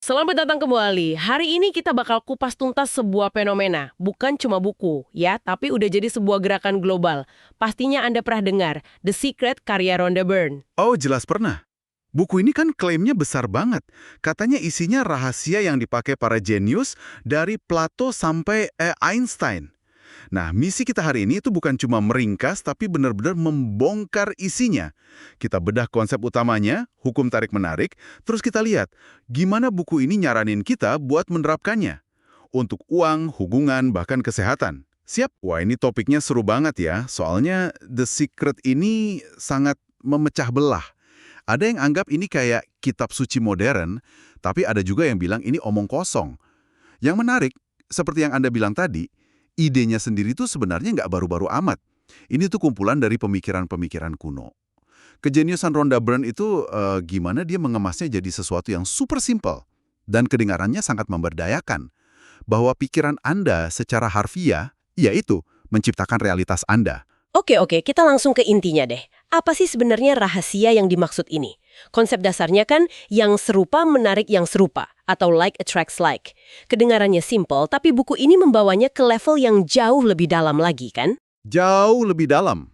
Selamat datang kembali. Hari ini kita bakal kupas tuntas sebuah fenomena. Bukan cuma buku, ya, tapi udah jadi sebuah gerakan global. Pastinya Anda pernah dengar, The Secret karya Rhonda Byrne. Oh, jelas pernah. Buku ini kan klaimnya besar banget. Katanya isinya rahasia yang dipakai para jenius dari Plato sampai Einstein. Nah, misi kita hari ini itu bukan cuma meringkas, tapi benar-benar membongkar isinya. Kita bedah konsep utamanya, hukum tarik-menarik, terus kita lihat gimana buku ini nyaranin kita buat menerapkannya. Untuk uang, hubungan, bahkan kesehatan. Siap? Wah, ini topiknya seru banget ya, soalnya The Secret ini sangat memecah belah. Ada yang anggap ini kayak kitab suci modern, tapi ada juga yang bilang ini omong kosong. Yang menarik, seperti yang Anda bilang tadi, idenya sendiri tuh sebenarnya nggak baru-baru amat. Ini tuh kumpulan dari pemikiran-pemikiran kuno. Kejeniusan Rhonda Byrne itu gimana dia mengemasnya jadi sesuatu yang super simple dan kedengarannya sangat memberdayakan. Bahwa pikiran Anda secara harfiah, yaitu menciptakan realitas Anda. Oke, kita langsung ke intinya deh. Apa sih sebenarnya rahasia yang dimaksud ini? Konsep dasarnya kan yang serupa menarik yang serupa, atau like attracts like. Kedengarannya simple, tapi buku ini membawanya ke level yang jauh lebih dalam lagi, kan? Jauh lebih dalam.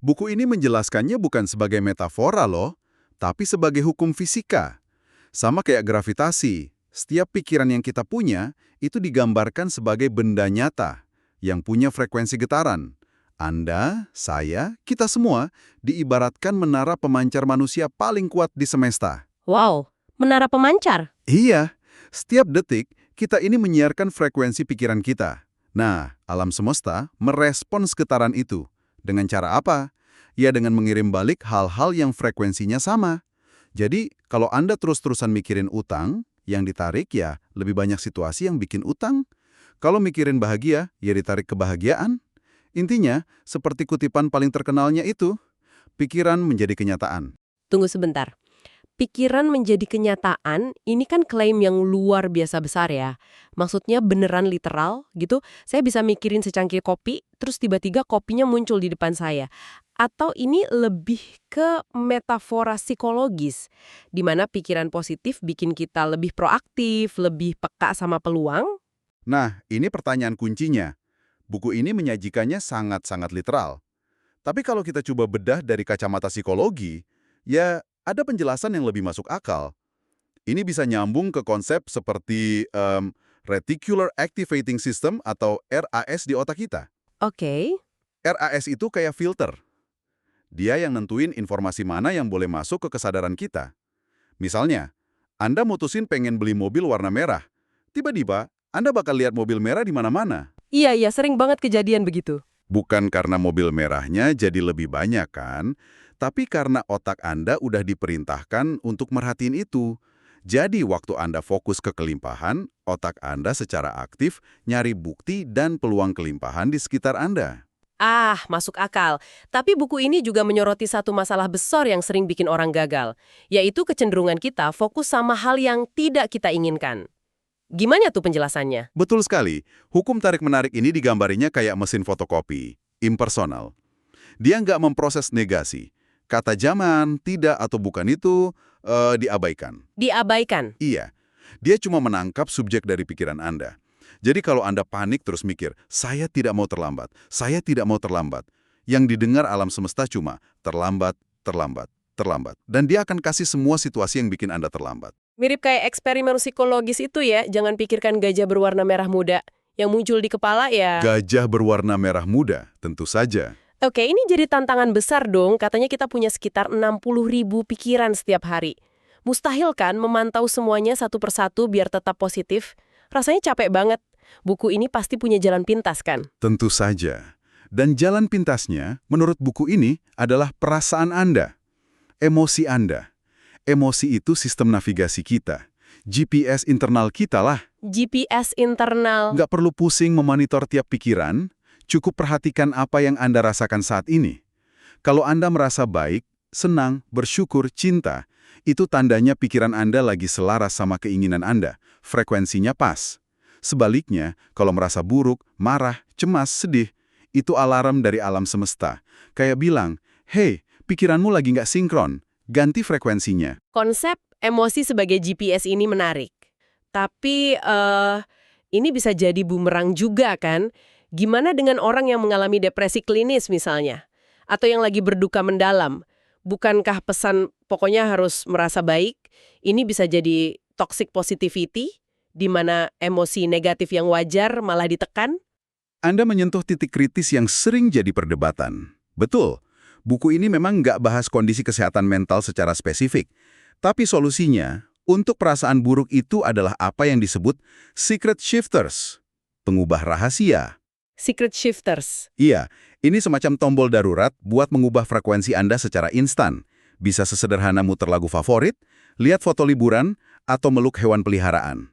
Buku ini menjelaskannya bukan sebagai metafora loh, tapi sebagai hukum fisika. Sama kayak gravitasi, setiap pikiran yang kita punya itu digambarkan sebagai benda nyata yang punya frekuensi getaran. Anda, saya, kita semua diibaratkan menara pemancar manusia paling kuat di semesta. Wow, menara pemancar. Iya, setiap detik kita ini menyiarkan frekuensi pikiran kita. Nah, alam semesta merespons getaran itu. Dengan cara apa? Ya dengan mengirim balik hal-hal yang frekuensinya sama. Jadi, kalau Anda terus-terusan mikirin utang, yang ditarik ya lebih banyak situasi yang bikin utang. Kalau mikirin bahagia, ya ditarik kebahagiaan. Intinya, seperti kutipan paling terkenalnya itu, pikiran menjadi kenyataan. Tunggu sebentar. Pikiran menjadi kenyataan, ini kan klaim yang luar biasa besar ya. Maksudnya beneran literal gitu, saya bisa mikirin secangkir kopi, terus tiba-tiba kopinya muncul di depan saya. Atau ini lebih ke metafora psikologis, di mana pikiran positif bikin kita lebih proaktif, lebih peka sama peluang. Nah, ini pertanyaan kuncinya. Buku ini menyajikannya sangat-sangat literal. Tapi kalau kita coba bedah dari kacamata psikologi, ya ada penjelasan yang lebih masuk akal. Ini bisa nyambung ke konsep seperti Reticular Activating System atau RAS di otak kita. Oke. RAS itu kayak filter. Dia yang nentuin informasi mana yang boleh masuk ke kesadaran kita. Misalnya, Anda mutusin pengen beli mobil warna merah. Tiba-tiba, Anda bakal lihat mobil merah di mana-mana. Iya, sering banget kejadian begitu. Bukan karena mobil merahnya jadi lebih banyak kan, tapi karena otak Anda udah diperintahkan untuk merhatiin itu. Jadi waktu Anda fokus ke kelimpahan, otak Anda secara aktif nyari bukti dan peluang kelimpahan di sekitar Anda. Ah, masuk akal. Tapi buku ini juga menyoroti satu masalah besar yang sering bikin orang gagal, yaitu kecenderungan kita fokus sama hal yang tidak kita inginkan. Gimana tuh penjelasannya? Betul sekali, hukum tarik-menarik ini digambarinya kayak mesin fotokopi, impersonal. Dia nggak memproses negasi. Kata zaman, tidak atau bukan itu, diabaikan. Diabaikan. Iya, dia cuma menangkap subjek dari pikiran Anda. Jadi kalau Anda panik terus mikir, saya tidak mau terlambat, saya tidak mau terlambat. Yang didengar alam semesta cuma terlambat, terlambat, terlambat. Dan dia akan kasih semua situasi yang bikin Anda terlambat. Mirip kayak eksperimen psikologis itu ya, jangan pikirkan gajah berwarna merah muda. Yang muncul di kepala ya... Gajah berwarna merah muda, tentu saja. Oke, ini jadi tantangan besar dong, katanya kita punya sekitar 60.000 pikiran setiap hari. Mustahil kan memantau semuanya satu persatu biar tetap positif? Rasanya capek banget. Buku ini pasti punya jalan pintas kan? Tentu saja. Dan jalan pintasnya, menurut buku ini, adalah perasaan Anda. Emosi Anda. Emosi itu sistem navigasi kita. GPS internal kita lah. GPS internal. Nggak perlu pusing memonitor tiap pikiran, cukup perhatikan apa yang Anda rasakan saat ini. Kalau Anda merasa baik, senang, bersyukur, cinta, itu tandanya pikiran Anda lagi selaras sama keinginan Anda. Frekuensinya pas. Sebaliknya, kalau merasa buruk, marah, cemas, sedih, itu alarm dari alam semesta. Kayak bilang, "Hei, pikiranmu lagi nggak sinkron, ganti frekuensinya." Konsep emosi sebagai GPS ini menarik. Tapi ini bisa jadi bumerang juga kan? Gimana dengan orang yang mengalami depresi klinis misalnya? Atau yang lagi berduka mendalam? Bukankah pesan pokoknya harus merasa baik? Ini bisa jadi toxic positivity, di mana emosi negatif yang wajar malah ditekan? Anda menyentuh titik kritis yang sering jadi perdebatan. Betul, buku ini memang nggak bahas kondisi kesehatan mental secara spesifik. Tapi solusinya, untuk perasaan buruk itu adalah apa yang disebut secret shifters, pengubah rahasia. Secret shifters. Iya, ini semacam tombol darurat buat mengubah frekuensi Anda secara instan. Bisa sesederhana muter lagu favorit, lihat foto liburan, atau meluk hewan peliharaan.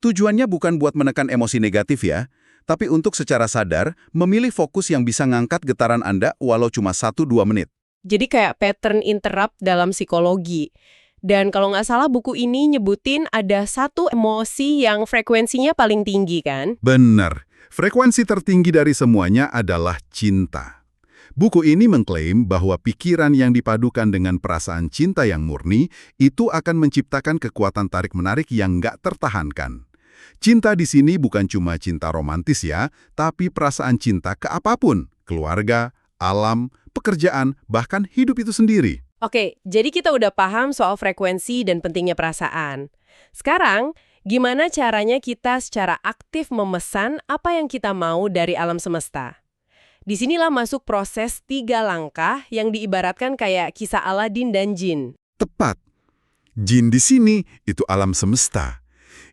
Tujuannya bukan buat menekan emosi negatif ya, tapi untuk secara sadar memilih fokus yang bisa ngangkat getaran Anda walau cuma 1-2 menit. Jadi kayak pattern interrupt dalam psikologi. Dan kalau nggak salah buku ini nyebutin ada satu emosi yang frekuensinya paling tinggi kan? Benar, frekuensi tertinggi dari semuanya adalah cinta. Buku ini mengklaim bahwa pikiran yang dipadukan dengan perasaan cinta yang murni itu akan menciptakan kekuatan tarik-menarik yang nggak tertahankan. Cinta di sini bukan cuma cinta romantis ya, tapi perasaan cinta ke apapun, keluarga, alam, pekerjaan, bahkan hidup itu sendiri. Oke, jadi kita udah paham soal frekuensi dan pentingnya perasaan. Sekarang, gimana caranya kita secara aktif memesan apa yang kita mau dari alam semesta? Disinilah masuk proses 3 langkah yang diibaratkan kayak kisah Aladin dan jin. Tepat. Jin di sini itu alam semesta.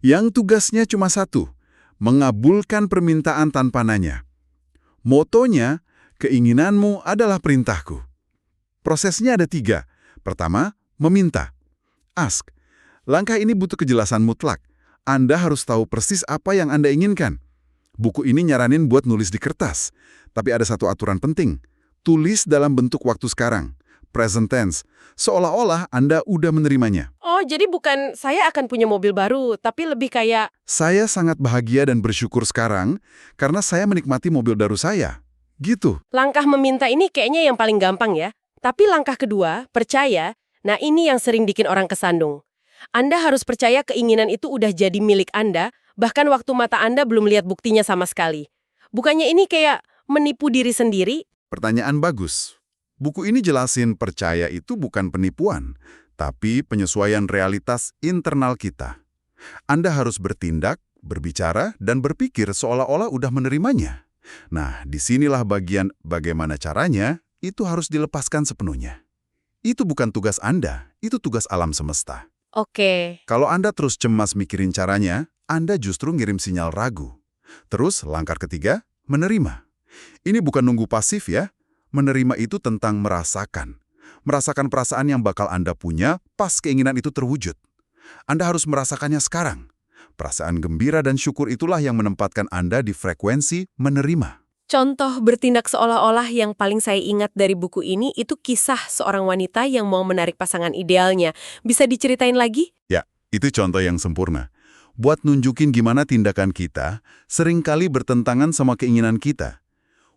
Yang tugasnya cuma satu, mengabulkan permintaan tanpa nanya. Motonya, keinginanmu adalah perintahku. Prosesnya ada 3. Pertama, meminta. Ask. Langkah ini butuh kejelasan mutlak. Anda harus tahu persis apa yang Anda inginkan. Buku ini nyaranin buat nulis di kertas. Tapi ada satu aturan penting. Tulis dalam bentuk waktu sekarang. Present tense. Seolah-olah Anda udah menerimanya. Oh, jadi bukan saya akan punya mobil baru, tapi lebih kayak, Saya sangat bahagia dan bersyukur sekarang karena saya menikmati mobil baru saya. Gitu. langkah meminta ini kayaknya yang paling gampang ya. Tapi langkah kedua, percaya, nah ini yang sering bikin orang kesandung. Anda harus percaya keinginan itu udah jadi milik Anda, bahkan waktu mata Anda belum lihat buktinya sama sekali. Bukannya ini kayak menipu diri sendiri? Pertanyaan bagus. Buku ini jelasin percaya itu bukan penipuan, tapi penyesuaian realitas internal kita. Anda harus bertindak, berbicara, dan berpikir seolah-olah udah menerimanya. Nah, disinilah bagian bagaimana caranya, itu harus dilepaskan sepenuhnya. Itu bukan tugas Anda, itu tugas alam semesta. Oke. Kalau Anda terus cemas mikirin caranya, Anda justru ngirim sinyal ragu. Terus, langkah ketiga, menerima. Ini bukan nunggu pasif ya. Menerima itu tentang merasakan. Merasakan perasaan yang bakal Anda punya pas keinginan itu terwujud. Anda harus merasakannya sekarang. Perasaan gembira dan syukur itulah yang menempatkan Anda di frekuensi menerima. Contoh bertindak seolah-olah yang paling saya ingat dari buku ini itu kisah seorang wanita yang mau menarik pasangan idealnya. Bisa diceritain lagi? Ya, itu contoh yang sempurna. Buat nunjukin gimana tindakan kita seringkali bertentangan sama keinginan kita.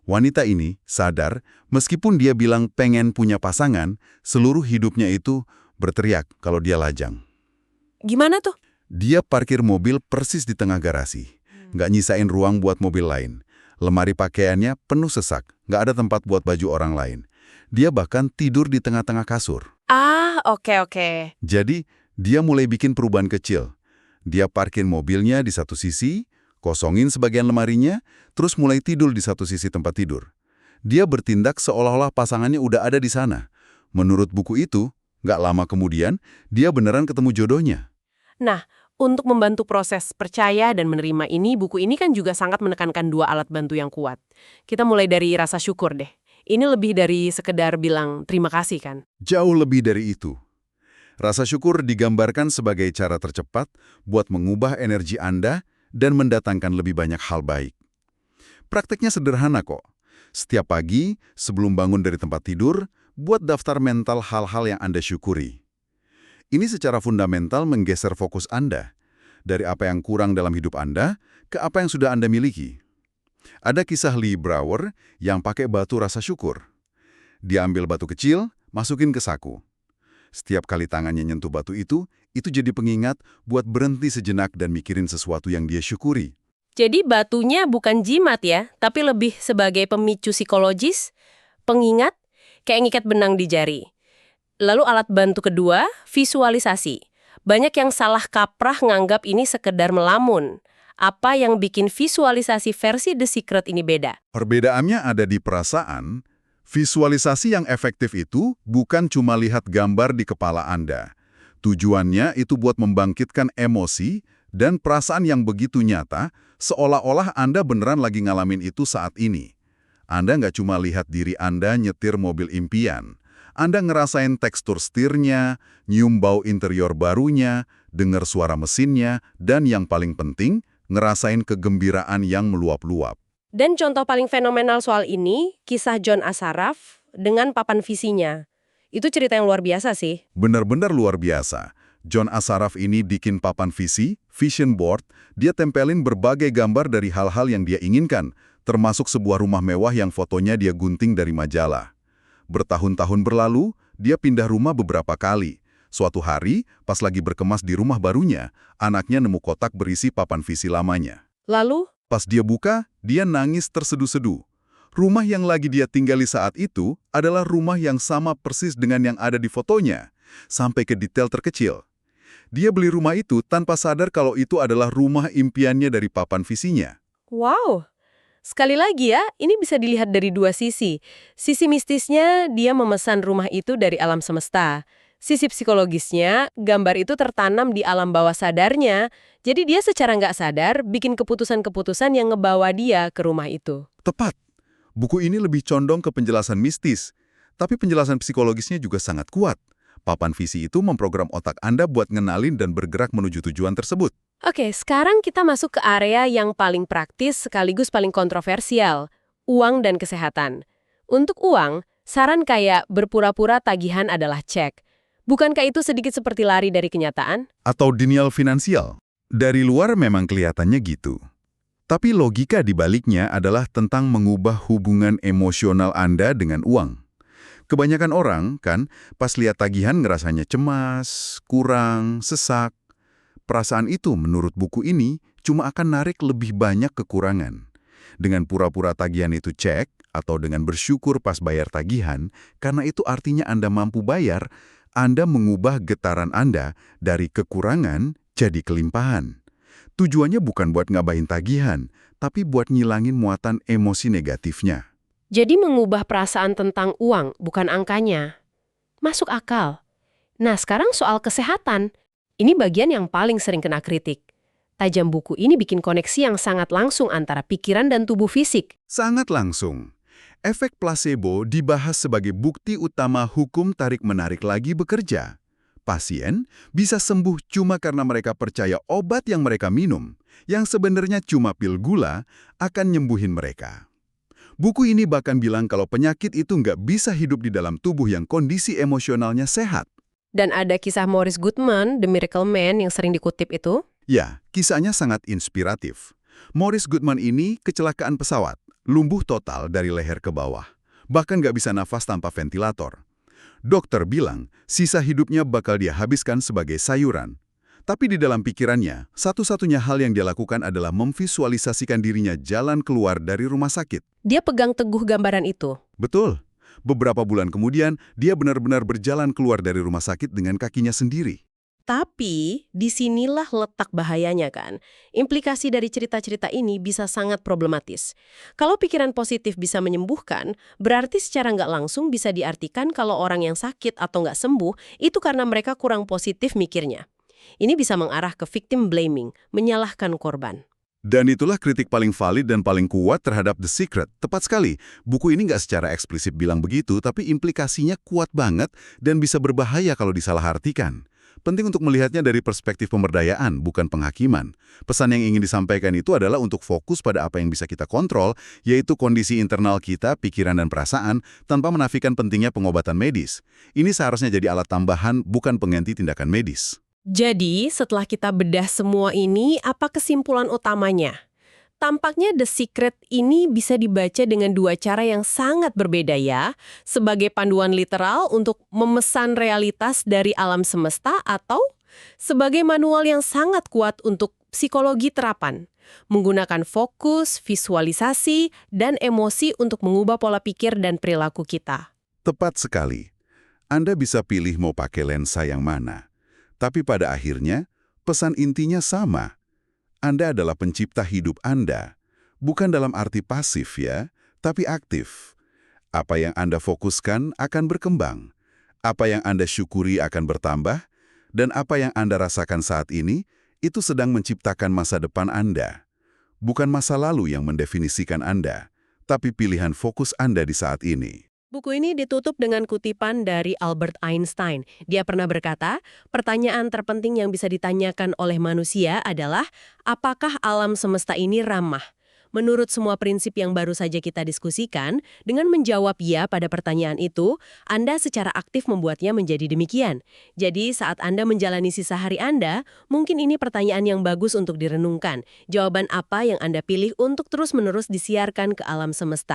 Wanita ini sadar, meskipun dia bilang pengen punya pasangan, seluruh hidupnya itu berteriak kalau dia lajang. Gimana tuh? Dia parkir mobil persis di tengah garasi. Nggak nyisain ruang buat mobil lain. Lemari pakaiannya penuh sesak, nggak ada tempat buat baju orang lain. Dia bahkan tidur di tengah-tengah kasur. Ah, oke. Jadi, dia mulai bikin perubahan kecil. Dia parkir mobilnya di satu sisi, kosongin sebagian lemarinya, terus mulai tidur di satu sisi tempat tidur. Dia bertindak seolah-olah pasangannya udah ada di sana. Menurut buku itu, nggak lama kemudian, dia beneran ketemu jodohnya. Nah, untuk membantu proses percaya dan menerima ini, buku ini kan juga sangat menekankan 2 alat bantu yang kuat. Kita mulai dari rasa syukur deh. Ini lebih dari sekedar bilang terima kasih kan? Jauh lebih dari itu. Rasa syukur digambarkan sebagai cara tercepat buat mengubah energi Anda dan mendatangkan lebih banyak hal baik. Prakteknya sederhana kok. Setiap pagi, sebelum bangun dari tempat tidur, buat daftar mental hal-hal yang Anda syukuri. Ini secara fundamental menggeser fokus Anda dari apa yang kurang dalam hidup Anda ke apa yang sudah Anda miliki. Ada kisah Lee Brower yang pakai batu rasa syukur. Dia ambil batu kecil, masukin ke saku. Setiap kali tangannya nyentuh batu itu jadi pengingat buat berhenti sejenak dan mikirin sesuatu yang dia syukuri. Jadi batunya bukan jimat ya, tapi lebih sebagai pemicu psikologis, pengingat, kayak ngikat benang di jari. Lalu alat bantu kedua, visualisasi. Banyak yang salah kaprah nganggap ini sekedar melamun. Apa yang bikin visualisasi versi The Secret ini beda? Perbedaannya ada di perasaan. Visualisasi yang efektif itu bukan cuma lihat gambar di kepala Anda. Tujuannya itu buat membangkitkan emosi dan perasaan yang begitu nyata, seolah-olah Anda beneran lagi ngalamin itu saat ini. Anda nggak cuma lihat diri Anda nyetir mobil impian. Anda ngerasain tekstur setirnya, nyium bau interior barunya, dengar suara mesinnya, dan yang paling penting, ngerasain kegembiraan yang meluap-luap. Dan contoh paling fenomenal soal ini, kisah John Assaraf dengan papan visinya. Itu cerita yang luar biasa sih. Benar-benar luar biasa. John Assaraf ini bikin papan visi, vision board, dia tempelin berbagai gambar dari hal-hal yang dia inginkan, termasuk sebuah rumah mewah yang fotonya dia gunting dari majalah. Bertahun-tahun berlalu, dia pindah rumah beberapa kali. Suatu hari, pas lagi berkemas di rumah barunya, anaknya nemu kotak berisi papan visi lamanya. Lalu, Pas dia buka, dia nangis terseduh-seduh. Rumah yang lagi dia tinggali saat itu adalah rumah yang sama persis dengan yang ada di fotonya, sampai ke detail terkecil. Dia beli rumah itu tanpa sadar kalau itu adalah rumah impiannya dari papan visinya. wow! Sekali lagi ya, ini bisa dilihat dari dua sisi. Sisi mistisnya, dia memesan rumah itu dari alam semesta. Sisi psikologisnya, gambar itu tertanam di alam bawah sadarnya. Jadi dia secara nggak sadar bikin keputusan-keputusan yang ngebawa dia ke rumah itu. Tepat. Buku ini lebih condong ke penjelasan mistis, tapi penjelasan psikologisnya juga sangat kuat. Papan visi itu memprogram otak Anda buat ngenalin dan bergerak menuju tujuan tersebut. Oke, sekarang kita masuk ke area yang paling praktis sekaligus paling kontroversial, uang dan kesehatan. Untuk uang, saran kayak berpura-pura tagihan adalah cek. Bukankah itu sedikit seperti lari dari kenyataan? Atau denial finansial. Dari luar memang kelihatannya gitu. Tapi logika di baliknya adalah tentang mengubah hubungan emosional Anda dengan uang. Kebanyakan orang, kan, pas lihat tagihan ngerasanya cemas, kurang, sesak. Perasaan itu menurut buku ini cuma akan narik lebih banyak kekurangan. Dengan pura-pura tagihan itu cek, atau dengan bersyukur pas bayar tagihan, karena itu artinya Anda mampu bayar, Anda mengubah getaran Anda dari kekurangan jadi kelimpahan. Tujuannya bukan buat ngabahin tagihan, tapi buat ngilangin muatan emosi negatifnya. Jadi mengubah perasaan tentang uang, bukan angkanya. Masuk akal. Nah, sekarang soal kesehatan. Ini bagian yang paling sering kena kritik. Tajam buku ini bikin koneksi yang sangat langsung antara pikiran dan tubuh fisik. Sangat langsung. Efek placebo dibahas sebagai bukti utama hukum tarik-menarik lagi bekerja. Pasien bisa sembuh cuma karena mereka percaya obat yang mereka minum, yang sebenarnya cuma pil gula, akan nyembuhin mereka. Buku ini bahkan bilang kalau penyakit itu nggak bisa hidup di dalam tubuh yang kondisi emosionalnya sehat. Dan ada kisah Morris Goodman, The Miracle Man, yang sering dikutip itu. Ya, kisahnya sangat inspiratif. Morris Goodman ini kecelakaan pesawat, lumpuh total dari leher ke bawah. Bahkan nggak bisa nafas tanpa ventilator. Dokter bilang, sisa hidupnya bakal dia habiskan sebagai sayuran. Tapi di dalam pikirannya, satu-satunya hal yang dia lakukan adalah memvisualisasikan dirinya jalan keluar dari rumah sakit. Dia pegang teguh gambaran itu. Betul. Beberapa bulan kemudian, dia benar-benar berjalan keluar dari rumah sakit dengan kakinya sendiri. Tapi, disinilah letak bahayanya kan. Implikasi dari cerita-cerita ini bisa sangat problematis. Kalau pikiran positif bisa menyembuhkan, berarti secara nggak langsung bisa diartikan kalau orang yang sakit atau nggak sembuh, itu karena mereka kurang positif mikirnya. Ini bisa mengarah ke victim blaming, menyalahkan korban. Dan itulah kritik paling valid dan paling kuat terhadap The Secret. Tepat sekali, buku ini nggak secara eksplisit bilang begitu, tapi implikasinya kuat banget dan bisa berbahaya kalau disalahartikan. Penting untuk melihatnya dari perspektif pemberdayaan, bukan penghakiman. Pesan yang ingin disampaikan itu adalah untuk fokus pada apa yang bisa kita kontrol, yaitu kondisi internal kita, pikiran dan perasaan, tanpa menafikan pentingnya pengobatan medis. Ini seharusnya jadi alat tambahan, bukan pengganti tindakan medis. Jadi, setelah kita bedah semua ini, apa kesimpulan utamanya? Tampaknya The Secret ini bisa dibaca dengan dua cara yang sangat berbeda ya, sebagai panduan literal untuk memesan realitas dari alam semesta atau sebagai manual yang sangat kuat untuk psikologi terapan, menggunakan fokus, visualisasi, dan emosi untuk mengubah pola pikir dan perilaku kita. Tepat sekali. Anda bisa pilih mau pakai lensa yang mana. Tapi pada akhirnya, pesan intinya sama. Anda adalah pencipta hidup Anda. Bukan dalam arti pasif ya, tapi aktif. Apa yang Anda fokuskan akan berkembang. Apa yang Anda syukuri akan bertambah. Dan apa yang Anda rasakan saat ini, itu sedang menciptakan masa depan Anda. Bukan masa lalu yang mendefinisikan Anda, tapi pilihan fokus Anda di saat ini. Buku ini ditutup dengan kutipan dari Albert Einstein. Dia pernah berkata, pertanyaan terpenting yang bisa ditanyakan oleh manusia adalah, apakah alam semesta ini ramah? Menurut semua prinsip yang baru saja kita diskusikan, dengan menjawab ya pada pertanyaan itu, Anda secara aktif membuatnya menjadi demikian. Jadi saat Anda menjalani sisa hari Anda, mungkin ini pertanyaan yang bagus untuk direnungkan. Jawaban apa yang Anda pilih untuk terus-menerus disiarkan ke alam semesta?